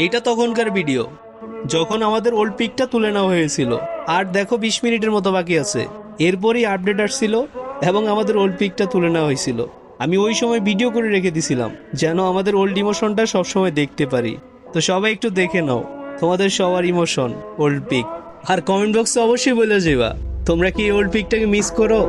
এটা তখনকার ভিডিও যখন আমাদের ওল্ড পিকটা তুলে নেওয়া হয়েছিল। আর দেখো 20 মিনিটের মতো বাকি আছে, এরপরই আপডেট আসছিল এবং আমাদের ওল্ড পিকটা তুলে নেওয়া হয়েছিল। আমি ওই সময় ভিডিও করে রেখে দিছিলাম যেন আমাদের ওল্ড ইমোশনটা সবসময় দেখতে পারি। তো সবাই একটু দেখে নাও তোমাদের সবার ইমোশন ওল্ড পিক। আর কমেন্ট বক্সে অবশ্যই বলে যাবা তোমরা কি ওল্ড পিকটাকে মিস করো।